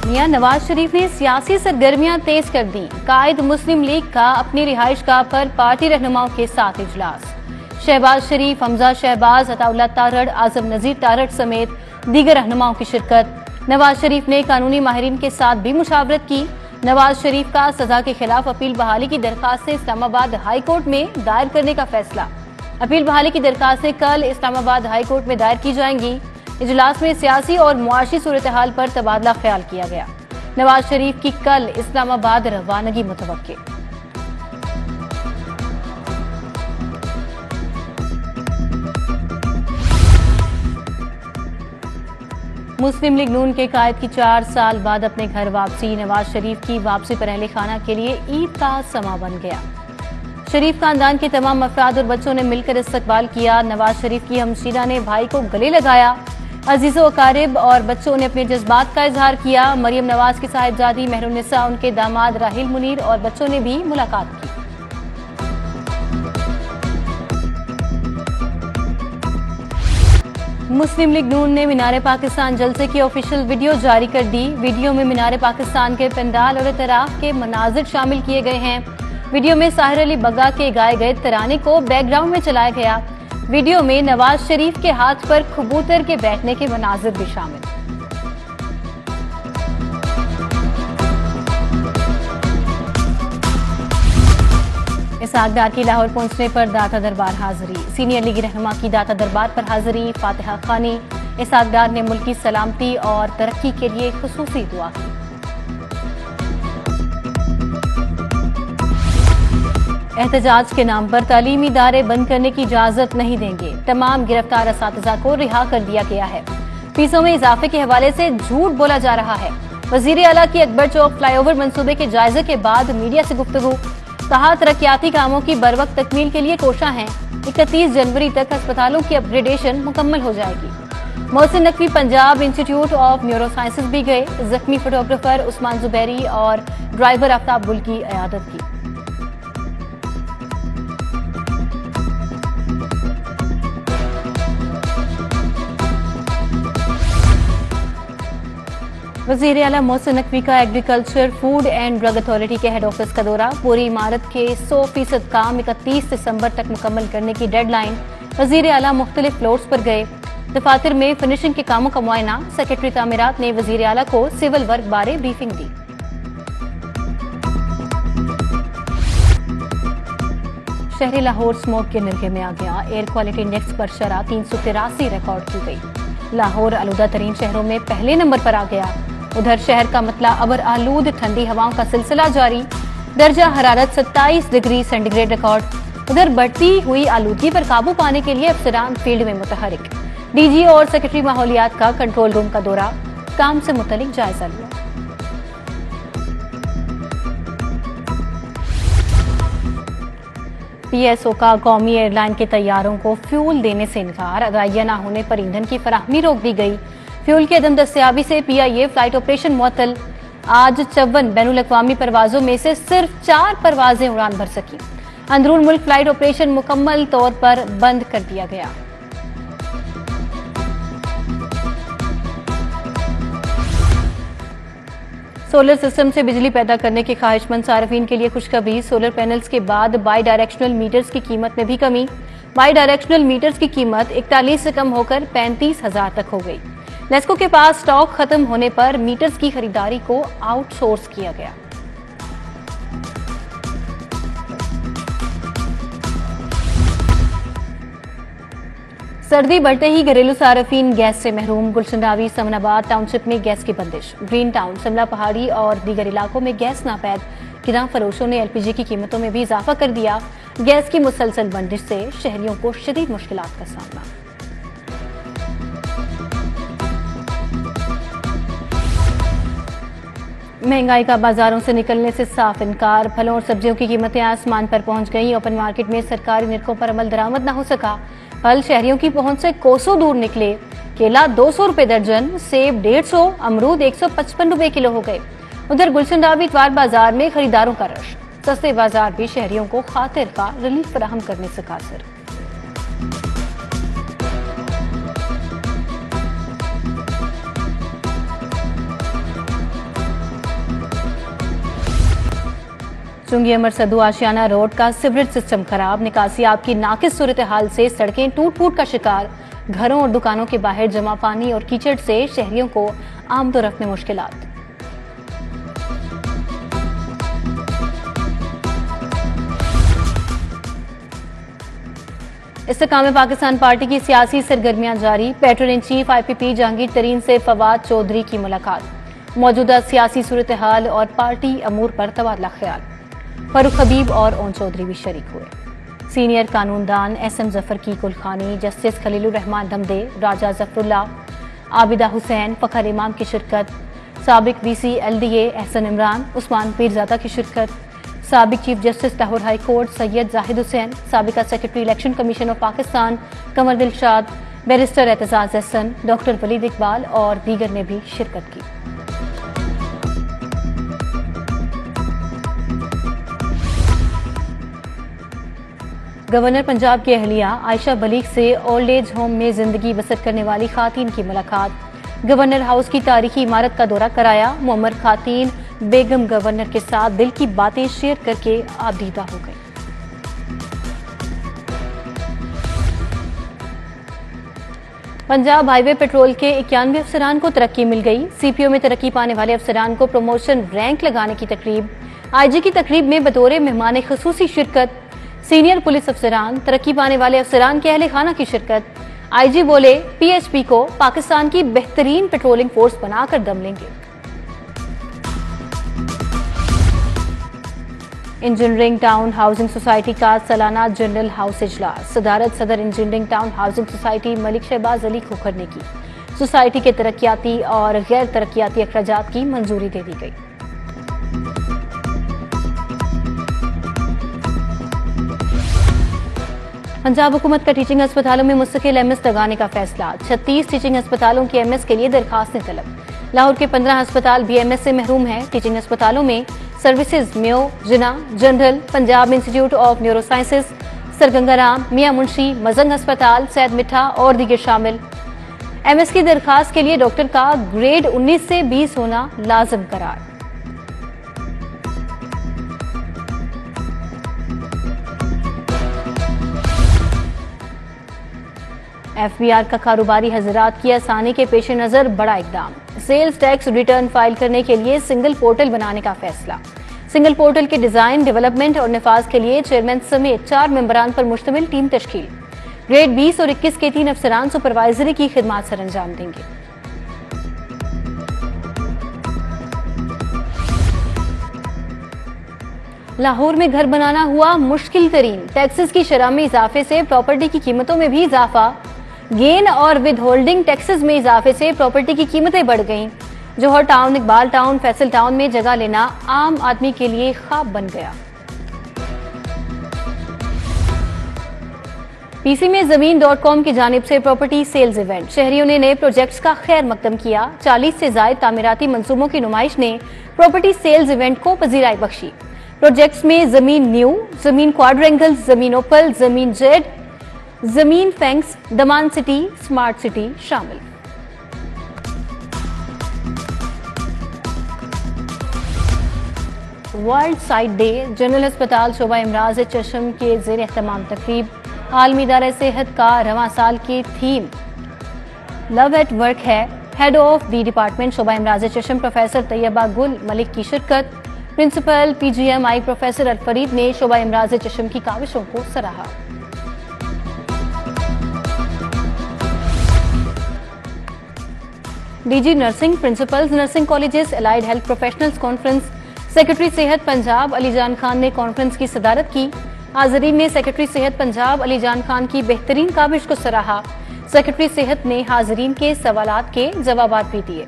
सुर्खियां। नवाज शरीफ ने सियासी सरगर्मियां तेज कर दी। कायद मुस्लिम लीग का अपनी रिहाइशगाह पर पार्टी रहनुमाओं के साथ इजलास। शहबाज शरीफ, हमजा शहबाज, अताउल्लाह तारड़, आजम नजीर तारड़ समेत दीगर रहनुमाओं की शिरकत। नवाज शरीफ ने कानूनी माहिरीन के साथ भी मुशावरत की। नवाज शरीफ का सजा के खिलाफ अपील बहाली की दरखास्तें इस्लामाबाद हाई कोर्ट में दायर करने का फैसला। अपील बहाली की दरखास्तें कल इस्लामाबाद हाई कोर्ट में दायर की जाएंगी। इजलास में सियासी और मुआशी सूरत हाल पर तबादला ख्याल किया गया। नवाज शरीफ की कल इस्लामाबाद रवानगी मुतवक्के। मुस्लिम लीग नून के कायद की 4 साल बाद अपने घर वापसी। नवाज शरीफ की वापसी पर अहले खाना के लिए ईद का समा बन गया। शरीफ खानदान के तमाम अफराद और बच्चों ने मिलकर इस्तकबाल किया। नवाज शरीफ की हमशीरा ने भाई को गले लगाया। अजीजो अकारिब और बच्चों ने अपने जज्बात का इजहार किया। मरियम नवाज की साहिबजादी मेहरुन्निसा, उनके दामाद राहिल मुनीर और बच्चों ने भी मुलाकात की। मुस्लिम लीग नून ने मीनार पाकिस्तान जलसे की ऑफिशियल वीडियो जारी कर दी। वीडियो में मीनार पाकिस्तान के पंडाल और इतराफ के मनाजिर शामिल किए गए हैं। वीडियो में साहिर अली बग्गा के गाए गए तराने को बैकग्राउंड में चलाया गया। वीडियो में नवाज शरीफ के हाथ पर कबूतर के बैठने के मनाजिर भी शामिल। इसहाक डार की लाहौर पहुंचने पर दाता दरबार हाजिरी। सीनियर लीगी रहनुमा की दाता दरबार पर हाजिरी। फातिहा खानी। इसहाक डार ने मुल्क की सलामती और तरक्की के लिए खुसूसी दुआ की। एहतजाज के नाम पर तालीमी इदारे बंद करने की इजाजत नहीं देंगे। तमाम गिरफ्तार असातिज़ा को रिहा कर दिया गया है। फीसों में इजाफे के हवाले से झूठ बोला जा रहा है। वजीर आला की अकबर चौक फ्लाईओवर मंसूबे के जायजे के बाद मीडिया से गुफ्तगू। कहा, तरक्याती कामों की बरवक्त तकमील के लिए कोशा हैं। 31 जनवरी तक अस्पतालों की अपग्रेडेशन मुकम्मल हो जाएगी। Mohsin Naqvi Punjab institute of neuro sciences भी गए। जख्मी फोटोग्राफर उस्मान जुबैरी और ड्राइवर आफ्ताब गुल की इयादत की। वज़ीर आला मोहसिन नकवी का agriculture, food and drug authority के हेड ऑफिस का दौरा। पूरी इमारत के 100% काम 31 दिसंबर तक मुकम्मल करने की डेडलाइन। वज़ीर आला मुख्तलिफ फ्लोर्स पर गए। दफातर में फिनिशिंग के कामों का मुआयना। सेक्रेटरी तामीरात ने वज़ीर आला को सिविल वर्क बारे ब्रीफिंग दी। शहरी लाहौर स्मोक के निर्गे में आ गया। एयर क्वालिटी इंडेक्स पर शरह 383 रिकॉर्ड की गई। लाहौर आलूदा तरीन शहरों में पहले नंबर पर आ गया। उधर शहर का मतला अबर आलूद ठंडी हवाओं का सिलसिला जारी। दर्जा हरारत 27 डिग्री सेंटीग्रेड रिकॉर्ड। उधर बढ़ती हुई आलूदगी पर काबू पाने के लिए अफसरान फील्ड में मुतहरिक। डीजी और सेक्रेटरी माहौलियात का कंट्रोल रूम का दौरा। काम से मुतल्लिक जायजा लिया। पीएसओ का कौमी एयरलाइन के तैयारों को फ्यूल देने से इनकार। अदाइया न होने पर ईंधन की फराहमी रोक दी गई। फ्यूल की अदम दस्तयाबी से पीआईए फ्लाइट ऑपरेशन मुअत्तल। आज 54 बैनुल अक़वामी परवाजों में से सिर्फ 4 परवाजें उड़ान भर सकी। अंदरून मुल्क फ्लाइट ऑपरेशन मुकम्मल तौर पर बंद कर दिया गया। सोलर सिस्टम से बिजली पैदा करने के ख्वाहिशमंद सार्फिन के लिए खुशखबरी। सोलर पैनल्स के बाद बाई डायरेक्शनल मीटर्स की कीमत में भी कमी। बाई डायरेक्शनल मीटर्स की कीमत 41 से कम होकर 35,000 तक हो गई। नेस्को के पास स्टॉक खत्म होने पर मीटर्स की खरीदारी को आउटसोर्स किया गया। सर्दी बढ़ते ही घरेलू सार्फिन गैस से महरूम। गुलशन रावी समनाबाद टाउनशिप में गैस की बंदिश। ग्रीन टाउन, समला पहाड़ी और दीगर इलाकों में गैस नापैद। किरां फरोशों ने एलपीजी की कीमतों में भी इजाफा कर दिया। गैस की मुसलसल बंदिश से शहरियों को शदीद मुश्किलात का सामना। महंगाई का बाजारों से निकलने से साफ इनकार। फलों और सब्जियों की कीमतें आसमान पर पहुंच गईं। ओपन मार्केट में सरकारी निरखों पर अमल दरामद न हो सका। फल शहरियों की पहुंच से कोसों दूर निकले। केला 200 रुपए दर्जन, सेब 150, अमरूद 155 रुपए किलो हो गए। उधर गुलशन रावी इतवार बाजार में खरीदारों का रश। सस्ते बाजार भी शहरियों को खातिर का रिलीफ फराहम करने से कासिर। चुंगी अमर सद्दू आशियाना रोड का सीवरेज सिस्टम खराब, निकासियाब की नाकिस सूरत हाल से सड़कें टूट फूट का शिकार, घरों और दुकानों के बाहर जमा पानी और कीचड़ से शहरियों को आमदोरफ्त में मुश्किलात। इस्तेकाम पाकिस्तान पार्टी की सियासी सरगर्मियां जारी, patron in chief IPP Jahangir Tareen से फवाद चौधरी की मुलाकात, मौजूदा सियासी सूरत हाल और पार्टी अमूर पर तबादला ख्याल। फारूक हबीब और ओन चौधरी भी शरीक हुए। सीनियर कानूनदान SM जफर की कुलखानी, जस्टिस खलीलुर रहमान धमदे, राजा जफरुल्लाह, आबिदा हुसैन, फखर इमाम की शिरकत, साबिक VC LDA एहसन इमरान, उस्मान पीरजादा की शिरकत, साबिक chief justice Lahore high court Syed Zahid Hussain, साबिका secretary election commission of Pakistan Qamar Dilshad, barrister Aitzaz Ahsan, doctor Waleed Iqbal और दीगर ने भी शिरकत की। गवर्नर पंजाब की अहलिया आयशा बलीग से ओल्ड एज होम में जिंदगी बसर करने वाली खातून की मुलाकात, गवर्नर हाउस की तारीखी इमारत का दौरा कराया, मुअम्मर खातून बेगम गवर्नर के साथ दिल की बातें शेयर करके आबदीदा हो गई। पंजाब हाईवे पेट्रोल के 91 अफसरान को तरक्की मिल गई, CPO में तरक्की पाने वाले अफसरान को प्रमोशन रैंक लगाने की तकरीब, IG की तकरीब में बतौर मेहमान खुसूसी शिरकत, सीनियर पुलिस अफसरान, तरक्की पाने वाले अफसरान के अहले खाना की शिरकत। IG बोले PHP को पाकिस्तान की बेहतरीन पेट्रोलिंग फोर्स बनाकर दम लेंगे। इंजीनियरिंग टाउन हाउसिंग सोसाइटी का सालाना जनरल हाउस इजलास, सदारत सदर engineering town housing society Malik Shahbaz Ali Khokhar ने की। सोसाइटी के तरक्याती और गैर तरक्याती अखराजात की मंजूरी दे दी गई। पंजाब हुकूमत का टीचिंग अस्पतालों में मुस्तकिल MS लगाने का फैसला, 36 टीचिंग अस्पतालों की MS के लिए दरखास्तें तलब। लाहौर के 15 अस्पताल भी MS से महरूम हैं। टीचिंग अस्पतालों में services Mayo, Jinnah, general, Punjab institute of neurosciences, Sir Ganga Ram, Mian Munshi, Mozang अस्पताल, सैयद मिठा और दीगर शामिल। MS की दरखास्त के लिए डॉक्टर का ग्रेड 19 से 20 होना लाजिम करार। FBR का कारोबारी हजरात की आसानी के पेश नजर बड़ा इकदाम, सेल्स टैक्स रिटर्न फाइल करने के लिए सिंगल पोर्टल बनाने का फैसला। सिंगल पोर्टल के डिजाइन, डेवलपमेंट और नफाज के लिए चेयरमैन समेत 4 मेंबरान पर मुश्तमिल टीम तश्कील। ग्रेड 20 और 21 के 3 अफसरान सुपरवाइजरी की खिदमात सर अंजाम देंगे। लाहौर में घर बनाना हुआ मुश्किल तरीन, टैक्सेस की शरह में इजाफे से प्रॉपर्टी की कीमतों में भी इजाफा, गेन और विद होल्डिंग टैक्सेस में इजाफे से प्रॉपर्टी की कीमतें बढ़ गईं। Johar town, Iqbal town, Faisal town में जगह लेना आम आदमी के लिए ख्वाब बन गया। PC में ज़मीन.com की जानिब से प्रॉपर्टी सेल्स इवेंट, शहरियों ने नए प्रोजेक्ट्स का खैर मकदम किया। 40 से ज्यादा तामीराती मंसूबों की नुमाइश ने प्रॉपर्टी सेल्स इवेंट को पजीराई बख्शी। प्रोजेक्ट्स में जमीन न्यू, जमीन क्वाड्रेंगल, जमीन ओपल, जमीन जेड, जमीन फैंक्स, दमान सिटी, स्मार्ट सिटी शामिल। वर्ल्ड साइट डे, जनरल अस्पताल शोबा इमराज चशम के ज़ेर एहतमाम तकरीब। आलमी इदारा सेहत का रवां साल की थीम लव एट वर्क है। हेड ऑफ द डिपार्टमेंट शोबा इमराज चशम प्रोफेसर तैयबा गुल मलिक की शिरकत। प्रिंसिपल PGMI प्रोफेसर अलफरीद ने शोबा इमराज चशम की काविशों को सराहा। DG nursing, principles nursing colleges, allied health professionals conference. Secretary सेहत पंजाब अली जान खान ने कॉन्फ्रेंस की सदारत की। हाजरीन ने सेक्रेटरी सेहत पंजाब अली जान खान की बेहतरीन काविश को सराहा। सेक्रेटरी सेहत ने हाजरीन के सवालात के जवाबात भी दिए।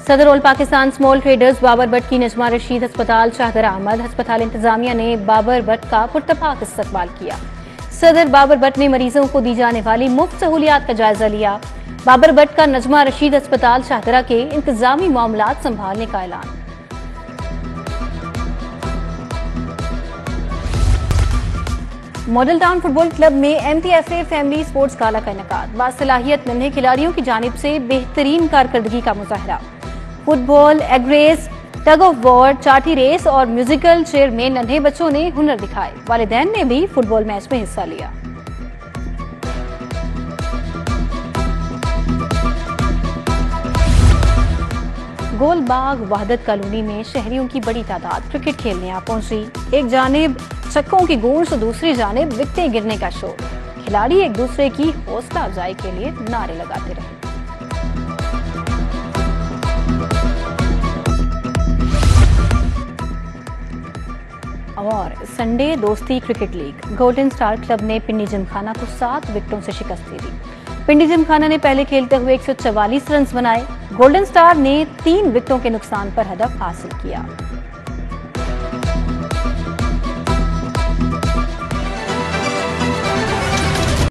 सदर all Pakistan small traders Babar Bhatt की नजमा रशीद अस्पताल शाहदरा अहमद अस्पताल इंतजामिया ने बाबर भट्ट का पुरतपाक इस्तकबाल किया। सदर बाबर भट्ट ने मरीजों को दी जाने वाली मुफ्त सहूलियात का जायजा लिया। बाबर भट्ट का नजमा रशीद अस्पताल शाहदरा के इंतजामी मामलात संभालने का ऐलान। मॉडल टाउन फुटबॉल क्लब में MTFA फैमिली स्पोर्ट्स गाला का इनेकाद। बासलाहियत नन्हे खिलाड़ियों की जानिब से बेहतरीन कारकर्दगी का मुजाहरा। Football, egg race, tug of war, चाटी रेस और म्यूजिकल चेयर में नन्हे बच्चों ने हुनर दिखाए। वालिदैन ने भी फुटबॉल मैच में हिस्सा लिया। गोलबाग वहदत कॉलोनी में शहरियों की बड़ी तादाद क्रिकेट खेलने आ पहुंची। एक जानिब छक्कों की गूंज तो दूसरी जानिब विकेटें गिरने का शोर। खिलाड़ी एक दूसरे की हौसला अफजाई के लिए नारे लगाते रहे। और संडे दोस्ती cricket league, golden star club ने पिंडी जिमखाना को 7 विकेटों से शिकस्त दे दी। पिंडी जिमखाना ने पहले खेलते हुए 144 रन बनाए। गोल्डन स्टार ने 3 विकेटों के नुकसान पर हदफ हासिल किया।